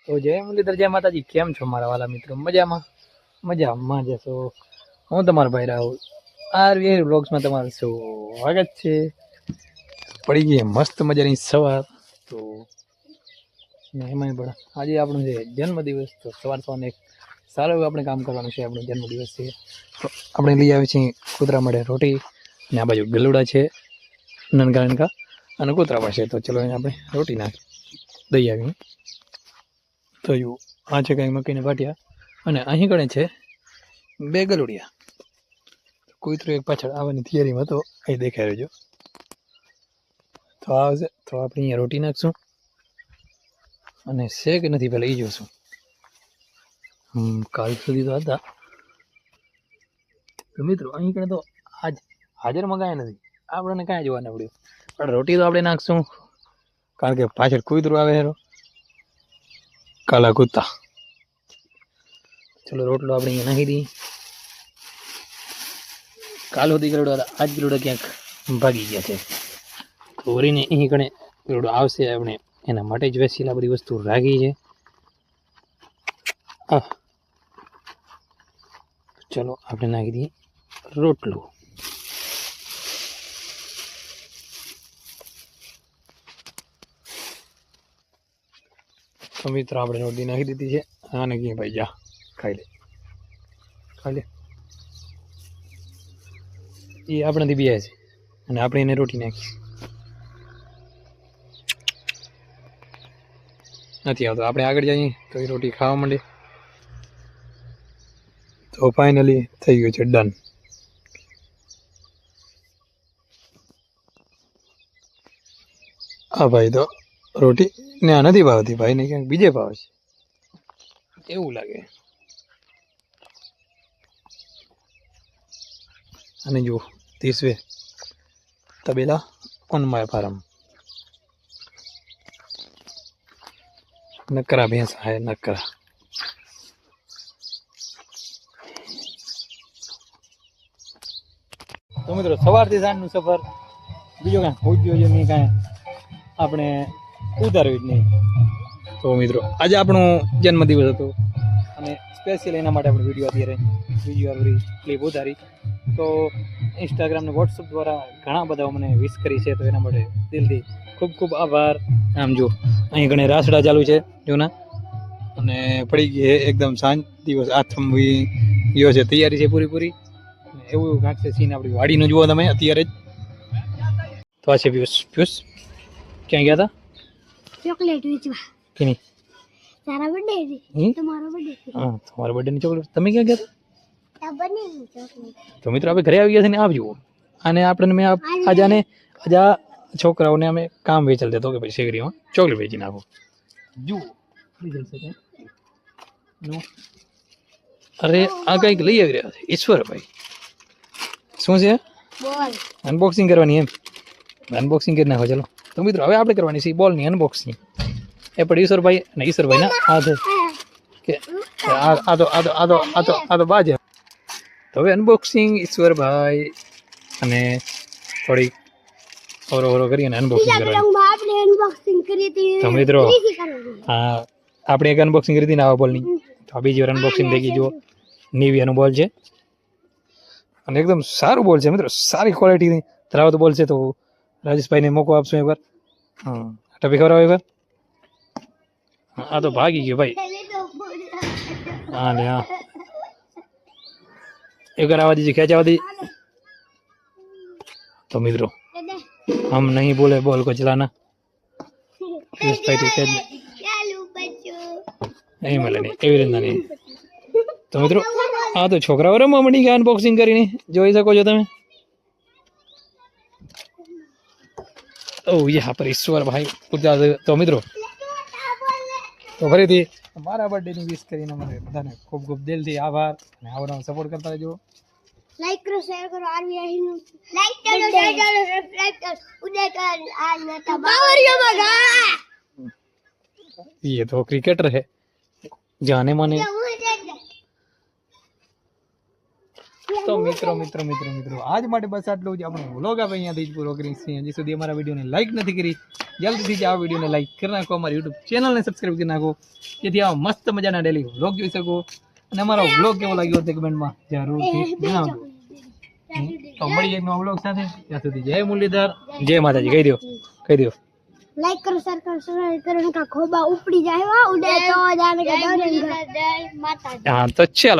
તો જય મુરલીધર, જય માતાજી. કેમ છો મારા વાલા મિત્રો? મજામાં જશો. હું તમારો ભાઈ રાહુલ આરવીઆર વ્લોગ્સમાં તમારું સ્વાગત છે. પડી ગઈ મસ્ત મજાની સવાર. તો એમાંય પણ આજે આપણો છે જન્મદિવસ. તો સવાર એક સારું એવું આપણે કામ કરવાનું છે. આપણો જન્મદિવસ છે તો આપણે લઈ આવીએ છીએ કૂતરા માટે રોટી, અને આ બાજુ ગલુડા છે નનકા અને કૂતરા પાસે. તો ચલો એને આપણે રોટી નાખી દઈ આવીએ. તો આ છે કંઈ મકીને ભાટિયા, અને અહીં ગણે છે 2 ગલુડિયા. કૂતરો એક પાછળ આવવાની તૈયારીમાં તો અહીં દેખાઈ રહ્યો. તો આવશે તો આપણે અહીંયા રોટી નાખશું, અને શેક નથી પહેલાં એ જોશું. કાલ સુધી તો હતા. તો મિત્રો અહીં કણે તો આજ હાજરમાં કાંઈ નથી, આપણને કાંઈ જોવા ન પડ્યું. પણ રોટી તો આપણે નાખશું, કારણ કે પાછળ કૂતરું આવે હેરો કાલા કૂતા. ચલો રોટલો આપણે અહીંયા નાખી દઈએ. કાલ સુધી ગરુડો હતા, આજ ગરુડો ક્યાંક ભાગી ગયા છે. તો વળીને અહીં કણે ગરુડો આવશે, આપણે એના માટે જ વેસીલા બધી વસ્તુ રાખી છે. ચલો આપણે નાખી દઈએ રોટલો. તો મિત્રો આપણે રોટી નાખી દીધી છે. આને કહીએ ભાઈ જા ખાઈ લે. એ આપણાથી બે છે, અને આપણે એને રોટી નાખી નથી આવતો. આપણે આગળ જઈએ તો એ રોટી ખાવા માંડે. તો ફાઇનલી થઈ ગયું છે ડન. હા ભાઈ, તો રોટી ને આ નથી ભાવતી, ભાઈને ક્યાંક બીજે ભાવે છે એવું લાગે. અને જો 30 તબેલા ઓન માય ફાર્મ. નકરા ભેંસા હે નકરા. તો મિત્રો સવારથી સાંજનું સફર, બીજો કાંઈ ભૂજ્યો છે નહીં, કાંઈ આપણે ઉતારવી જ નહીં. તો મિત્રો આજે આપણો જન્મદિવસ હતો, અને સ્પેશિયલ એના માટે આપણે વિડીયો ક્લિપ ઉતારી. તો ઇન્સ્ટાગ્રામ ને વોટ્સઅપ દ્વારા ઘણા બધા મને વિશ કરી છે, તો એના માટે દિલથી ખૂબ ખૂબ આભાર. આમ જો અહીં ઘણી રાસડા ચાલુ છે જૂના, અને પડી ગઈ એકદમ સાંજ દિવસ આથમ ગયો છે, તૈયારી છે પૂરી. એવું કાંક છે સીન આપણી વાડીનું જુઓ તમે અત્યારે જ. તો આ છે પિયુષ ક્યાં ગયા હતા? ચોકલેટ વેચવા. કેની? તારા બર્થડે છે, તમારો બર્થડે છે. હા, તમારા બર્થડે ની ચોકલેટ. તમે ક્યાં ગયા હતા? બની ચોકલેટ. તો મિત્રો આપણે ઘરે આવી ગયા છે ને. આવજો. અને આપણને મેં આજે આ છોકરાઓને અમે કામ વેચલ દેતો કે પછી શેરીમાં ચોકલેટ વેચી નાખો. જુઓ અરે આ કંઈક લઈ આવી રહ્યા છે ઈશ્વરભાઈ. શું છે? બોલ અનબોક્સિંગ કરવાની એમ? અનબોક્સિંગ કરી નાખો. ચલો તો મિત્રો હવે આપણે કરવાની છે બોલની અનબોક્સિંગ. એ પણ ઈશ્વરભાઈ ના આ છે કે આ તો બાજે. તો હવે અનબોક્સિંગ ઈશ્વરભાઈ, અને થોડીક ઓરો કરીને અનબોક્સિંગ કરવાની. તો મિત્રો હા, આપણે એક અનબોક્સિંગ કરી હતી ને આવા બોલની, તો આ બીજી વાર અનબોક્સિંગ થઈ ગઈ. જુઓ નીવિયાનો બોલ છે, અને એકદમ સારું બોલ છે મિત્રો, સારી ક્વોલિટી ધરાવતો બોલ છે. તો રાજેશભાઈને મોકો આપશું એકવાર. હા, ટપી ખબર એકવાર. આ તો ભાગી ગયો ભાઈ. હા લે હા, એકવાર આવા દીजिए, ખેંચાવા दी. તો મિત્રો हम नहीं बोले बोल को चलाना. નહીં મળે નહીં, એવી રીતના નહીં. તો મિત્રો આ તો છોકરાઓ રમવા મળી ગયા અનબોક્સિંગ કરીને, જોઈ શકો છો તમે. ઓ યહાં પર ઈશ્વરભાઈ ઉતાર. તો મિત્રો તો ફરીથી મારા બર્થડેની વિશ કરીને મને બધાને ખૂબ ખૂબ દિલથી આભાર, અને આવો સપોર્ટ કરતા રહેજો. લાઈક કરો, શેર કરો. આરવીઆઈ નું લાઈક કરો, શેર કરો, સબસ્ક્રાઇબ કરો. ઉદય કર આજ નતા બાવરિયો મગા. ये तो क्रिकेटर है जाने माने. તો મિત્રો આજ માટે બસ આટલું જ. આપણો વ્લોગ આપણે અહીંયાથી જ પૂરો કરીએ છીએ. હજી સુધી અમારા વિડીયોને લાઈક નથી કરી, જલ્દીથી જ આ વિડીયોને લાઈક કરી નાખો, અમારી યુટ્યુબ ચેનલને સબસ્ક્રાઈબ કરી નાખો, જેથી આવા મસ્ત મજાના ડેલી વ્લોગ જોઈ શકો. અને અમારો વ્લોગ કેવો લાગ્યો તે કમેન્ટમાં જરૂરથી જણાવજો. તો મળીએ એક નવા વ્લોગ સાથે. ત્યાં સુધી જય મુરલીધર, જય માતાજી. કહી દો લાઈક કરો, શેર કરો, સબસ્ક્રાઇબ કરો, નકા ખોબા ઉપડી જાય, ઉડે તો જાને કે દોરે. હા તો ચાલો.